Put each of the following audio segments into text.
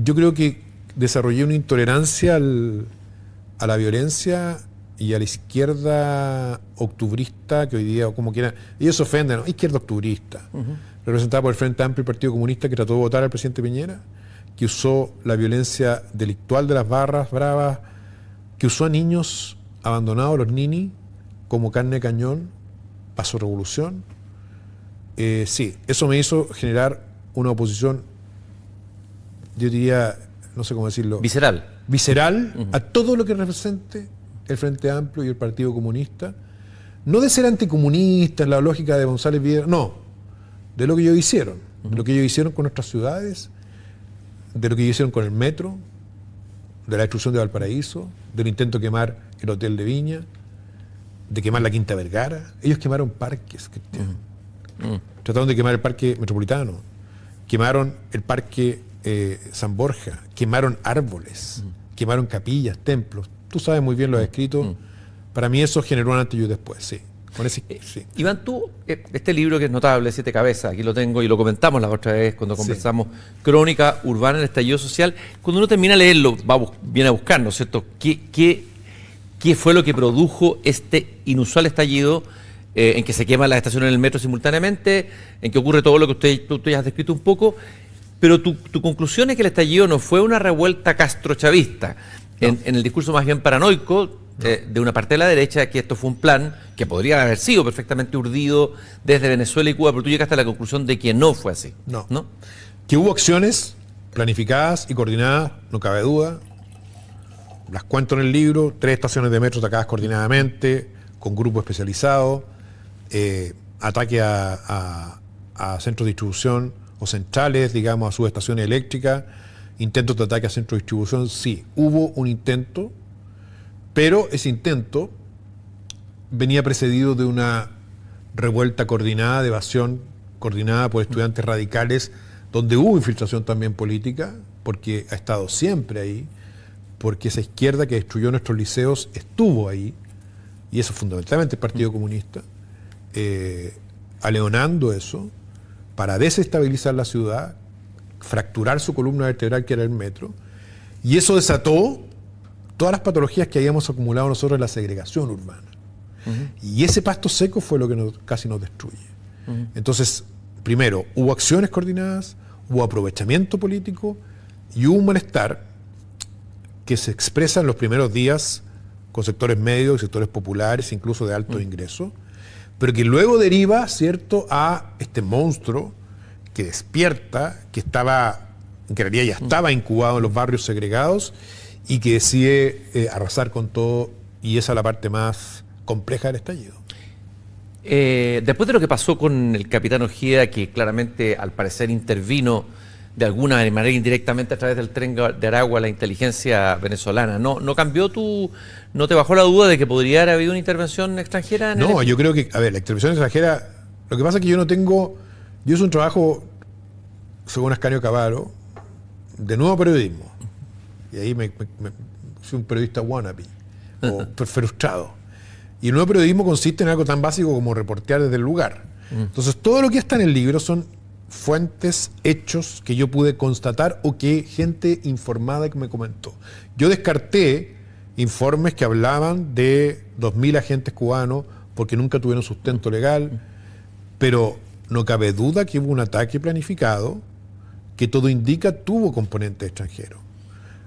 yo creo que desarrollé una intolerancia a la violencia y a la izquierda octubrista, que hoy día, como quieran, ellos se ofenden, ¿no? Izquierda octubrista, representada por el Frente Amplio y el Partido Comunista, que trató de votar al presidente Piñera, que usó la violencia delictual de las barras bravas, que usó a niños abandonados, los ninis, como carne de cañón para su revolución. Sí, eso me hizo generar una oposición, yo diría, no sé cómo decirlo, visceral a todo lo que represente el Frente Amplio y el Partido Comunista, no de ser anticomunista en la lógica de González Videla, no, de lo que ellos hicieron, de lo que ellos hicieron con nuestras ciudades, de lo que ellos hicieron con el metro, de la destrucción de Valparaíso, del intento de quemar el Hotel de Viña, de quemar la Quinta Vergara. Ellos quemaron parques, Cristian. Trataron de quemar el parque metropolitano, quemaron el parque San Borja, quemaron árboles, quemaron capillas, templos. Tú sabes muy bien lo has escrito. Para mí eso generó un antes y un después, sí. Sí. Iván, tú, este libro que es notable, Siete Cabezas, aquí lo tengo y lo comentamos la otra vez cuando conversamos, Crónica Urbana del Estallido Social. Cuando uno termina de leerlo, viene a buscar, ¿no es cierto? ¿Qué fue lo que produjo este inusual estallido en que se queman las estaciones del metro simultáneamente, en que ocurre todo lo que tú ya has descrito un poco? Pero tu conclusión es que el estallido no fue una revuelta castrochavista, en el discurso más bien paranoico de una parte de la derecha, que esto fue un plan que podría haber sido perfectamente urdido desde Venezuela y Cuba, pero tú llegaste a la conclusión de que no fue así. No. Que hubo acciones planificadas y coordinadas, no cabe duda. Las cuento en el libro, 3 estaciones de metro atacadas coordinadamente, con grupos especializados, ataque a centros de distribución o centrales, digamos, a subestaciones eléctricas, intentos de ataque a centros de distribución, sí, hubo un intento, pero ese intento venía precedido de una revuelta coordinada, de evasión coordinada por estudiantes radicales, donde hubo infiltración también política, porque ha estado siempre ahí, porque esa izquierda que destruyó nuestros liceos estuvo ahí, y eso fundamentalmente el Partido Comunista, aleonando eso, para desestabilizar la ciudad, fracturar su columna vertebral que era el metro, y eso desató todas las patologías que habíamos acumulado nosotros en la segregación urbana. Y ese pasto seco fue lo que casi nos destruye. Entonces, primero, hubo acciones coordinadas, hubo aprovechamiento político y hubo un malestar que se expresa en los primeros días con sectores medios y sectores populares, incluso de alto ingreso, pero que luego deriva, ¿cierto?, a este monstruo que despierta, que en realidad ya estaba incubado en los barrios segregados y que decide arrasar con todo, y esa es la parte más compleja del estallido. Después de lo que pasó con el capitán Ojeda, que claramente al parecer intervino de alguna manera indirectamente a través del tren de Aragua la inteligencia venezolana, ¿no cambió no te bajó la duda de que podría haber habido una intervención extranjera? No, yo creo que, la intervención extranjera, lo que pasa es que yo hice un trabajo, según Ascanio Cavallo, de nuevo periodismo, y ahí soy un periodista wannabe, o frustrado. Y el nuevo periodismo consiste en algo tan básico como reportear desde el lugar. Entonces, todo lo que está en el libro son fuentes, hechos que yo pude constatar o que gente informada que me comentó. Yo descarté informes que hablaban de 2.000 agentes cubanos porque nunca tuvieron sustento legal, pero no cabe duda que hubo un ataque planificado que todo indica tuvo componente extranjero.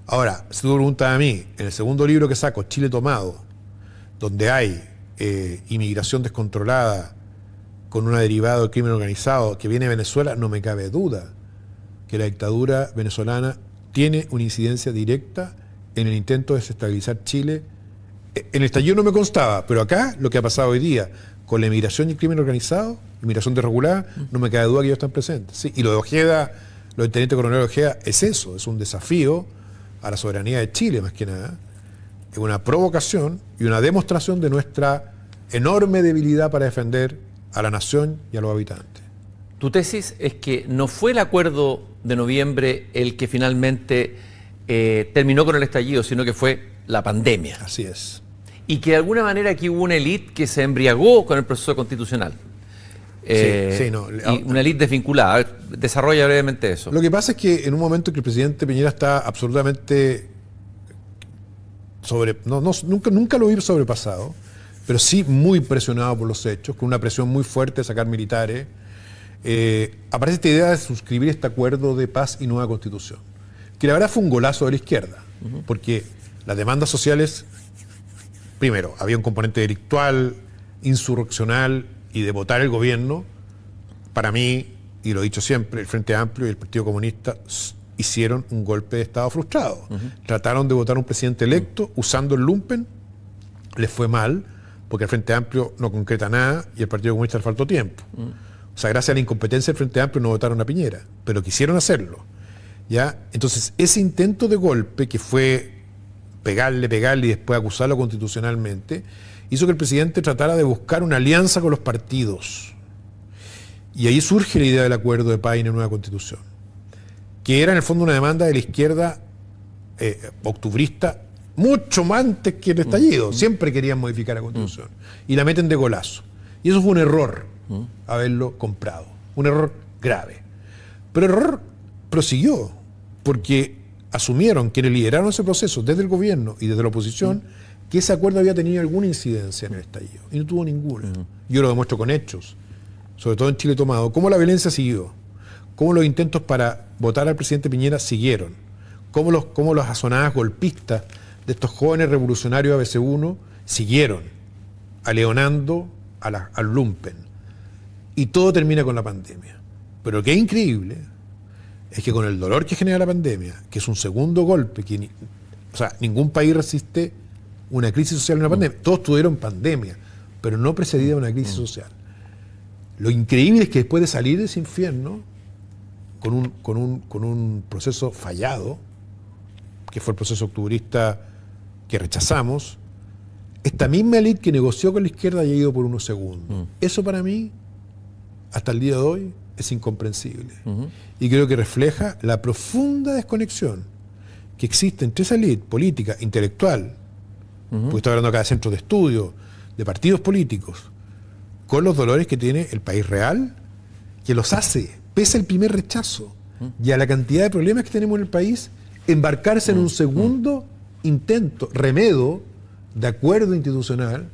Ahora, si tú me preguntas a mí, en el segundo libro que saco, Chile Tomado, donde hay inmigración descontrolada con una derivada del crimen organizado que viene de Venezuela, no me cabe duda que la dictadura venezolana tiene una incidencia directa en el intento de desestabilizar Chile. En el estallido no me constaba, pero acá lo que ha pasado hoy día con la inmigración y el crimen organizado, inmigración desregulada, no me cabe duda que ellos están presentes. ¿Sí? Y lo de Ojeda, lo del teniente coronel Ojeda, es eso, es un desafío a la soberanía de Chile más que nada, es una provocación y una demostración de nuestra enorme debilidad para defender a la nación y a los habitantes. Tu tesis es que no fue el acuerdo de noviembre el que finalmente terminó con el estallido, sino que fue la pandemia. Así es. Y que de alguna manera aquí hubo una élite que se embriagó con el proceso constitucional. y una élite desvinculada. Desarrolla brevemente eso. Lo que pasa es que en un momento que el presidente Piñera está absolutamente nunca lo vi sobrepasado, pero sí muy presionado por los hechos, con una presión muy fuerte de sacar militares, aparece esta idea de suscribir este acuerdo de paz y nueva constitución, que la verdad fue un golazo de la izquierda, porque las demandas sociales, primero, había un componente delictual, insurreccional y de votar el gobierno. Para mí, y lo he dicho siempre, el Frente Amplio y el Partido Comunista hicieron un golpe de Estado frustrado. Trataron de votar a un presidente electo usando el lumpen, les fue mal, porque el Frente Amplio no concreta nada y el Partido Comunista le faltó tiempo. O sea, gracias a la incompetencia del Frente Amplio no votaron a Piñera, pero quisieron hacerlo. ¿Ya? Entonces, ese intento de golpe, que fue pegarle y después acusarlo constitucionalmente, hizo que el presidente tratara de buscar una alianza con los partidos. Y ahí surge la idea del acuerdo de paz y una nueva constitución, que era en el fondo una demanda de la izquierda octubrista, mucho más antes que el estallido. Siempre querían modificar la constitución. Y la meten de golazo. Y eso fue un error, haberlo comprado. Un error grave. Pero el error prosiguió, porque asumieron, quienes lideraron ese proceso desde el gobierno y desde la oposición, que ese acuerdo había tenido alguna incidencia en el estallido. Y no tuvo ninguna. Yo lo demuestro con hechos, sobre todo en Chile Tomado. Cómo la violencia siguió. Cómo los intentos para votar al presidente Piñera siguieron. Cómo las asonadas golpistas de estos jóvenes revolucionarios ABC1 siguieron, aleonando al lumpen. Y todo termina con la pandemia. Pero lo que es increíble es que con el dolor que genera la pandemia, que es un segundo golpe, ningún país resiste una crisis social en una pandemia. Todos tuvieron pandemia, pero no precedida de una crisis social. Lo increíble es que después de salir de ese infierno, con un proceso fallado, que fue el proceso octubrista que rechazamos, esta misma élite que negoció con la izquierda haya ido por unos segundos. Eso para mí, hasta el día de hoy, es incomprensible. Y creo que refleja la profunda desconexión que existe entre esa élite política, intelectual, porque estoy hablando acá de centros de estudio, de partidos políticos, con los dolores que tiene el país real, que los hace, pese al primer rechazo y a la cantidad de problemas que tenemos en el país, embarcarse en un segundo intento, remedio de acuerdo institucional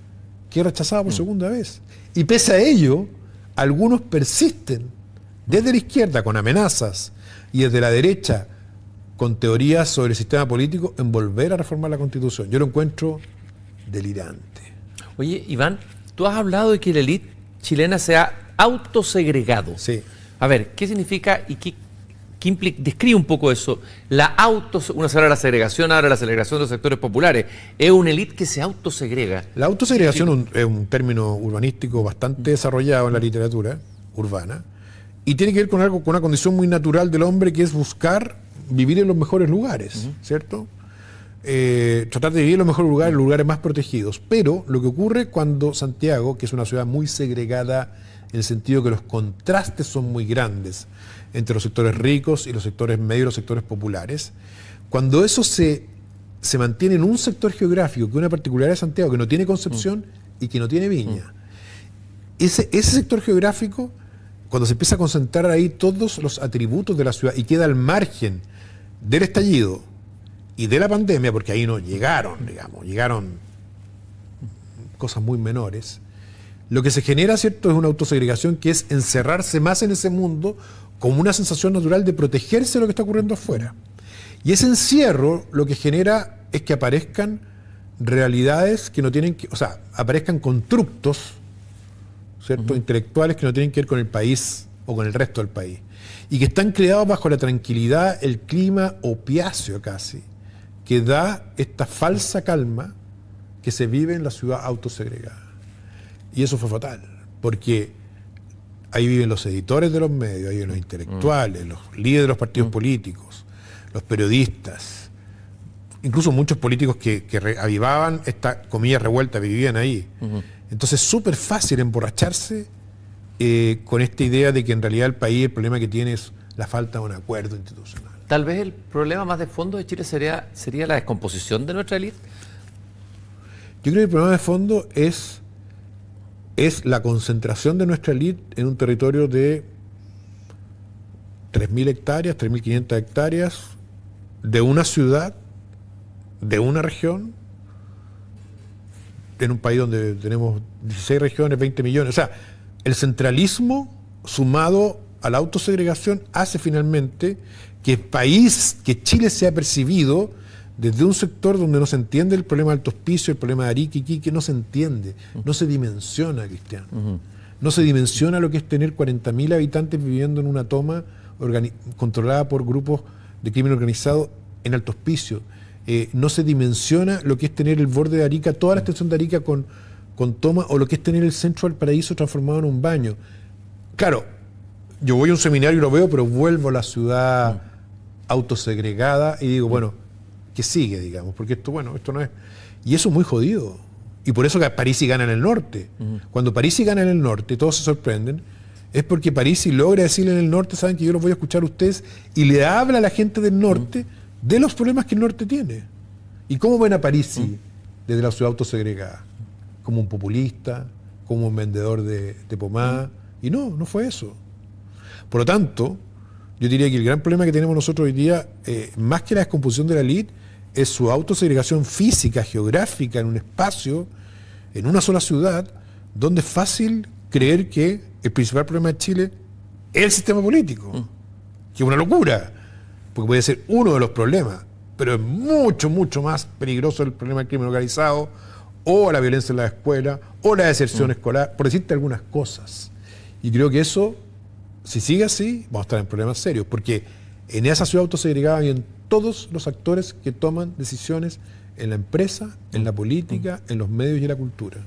que es rechazado por segunda vez. Y pese a ello, algunos persisten desde la izquierda con amenazas y desde la derecha con teorías sobre el sistema político en volver a reformar la Constitución. Yo lo encuentro delirante. Oye, Iván, tú has hablado de que la élite chilena se ha autosegregado. Sí. A ver, ¿qué significa y qué implica? Describe un poco eso. Uno se habla de la segregación, ahora la segregación de los sectores populares. Es una élite que se autosegrega. La autosegregación es un término urbanístico bastante desarrollado en la literatura urbana y tiene que ver con algo, con una condición muy natural del hombre, que es buscar vivir en los mejores lugares, ¿cierto? Tratar de vivir en los mejores lugares, los lugares más protegidos. Pero lo que ocurre cuando Santiago, que es una ciudad muy segregada en el sentido que los contrastes son muy grandes entre los sectores ricos y los sectores medios y los sectores populares, cuando eso se mantiene en un sector geográfico, que es una particularidad de Santiago, que no tiene Concepción y que no tiene Viña, ese sector geográfico, cuando se empieza a concentrar ahí todos los atributos de la ciudad y queda al margen del estallido y de la pandemia, porque ahí no llegaron cosas muy menores, lo que se genera, ¿cierto?, es una autosegregación que es encerrarse más en ese mundo como una sensación natural de protegerse de lo que está ocurriendo afuera. Y ese encierro lo que genera es que aparezcan realidades que no tienen que, aparezcan constructos, ¿cierto?, intelectuales que no tienen que ver con el país o con el resto del país. Y que están creados bajo la tranquilidad, el clima opiáceo casi, que da esta falsa calma que se vive en la ciudad autosegregada. Y eso fue fatal, porque ahí viven los editores de los medios, ahí viven los intelectuales, los líderes de los partidos políticos, los periodistas, incluso muchos políticos que avivaban esta comilla revuelta, vivían ahí. Entonces es súper fácil emborracharse con esta idea de que en realidad el país, el problema que tiene es la falta de un acuerdo institucional. Tal vez el problema más de fondo de Chile sería la descomposición de nuestra élite. Yo creo que el problema de fondo es es la concentración de nuestra élite en un territorio de 3.000 hectáreas, 3.500 hectáreas, de una ciudad, de una región, en un país donde tenemos 16 regiones, 20 millones. O sea, el centralismo sumado a la autosegregación hace finalmente que Chile sea percibido desde un sector donde no se entiende el problema de Alto Hospicio, el problema de Arica y Iquique, no se entiende, no se dimensiona, Cristiano. No se dimensiona lo que es tener 40.000 habitantes viviendo en una toma controlada por grupos de crimen organizado en Alto Hospicio. No se dimensiona lo que es tener el borde de Arica, toda la extensión de Arica con toma, o lo que es tener el centro del Paraíso transformado en un baño. Claro, yo voy a un seminario y lo veo, pero vuelvo a la ciudad autosegregada y digo, bueno, ¿qué sigue, digamos? Porque esto no es... Y eso es muy jodido. Y por eso que Parisi gana en el norte. Cuando Parisi gana en el norte, todos se sorprenden, es porque Parisi logra decirle en el norte, saben que yo los voy a escuchar a ustedes, y le habla a la gente del norte de los problemas que el norte tiene. ¿Y cómo ven a Parisi desde la ciudad autosegregada? Como un populista, como un vendedor de pomada. Y no fue eso. Por lo tanto, yo diría que el gran problema que tenemos nosotros hoy día, más que la descomposición de la élite, es su autosegregación física, geográfica, en un espacio, en una sola ciudad, donde es fácil creer que el principal problema de Chile es el sistema político, que es una locura, porque puede ser uno de los problemas, pero es mucho, mucho más peligroso el problema del crimen organizado, o la violencia en la escuela, o la deserción escolar, por decirte algunas cosas. Y creo que eso, si sigue así, vamos a estar en problemas serios, porque en esa ciudad autosegregada hay en todos los actores que toman decisiones en la empresa, en la política, en los medios y en la cultura.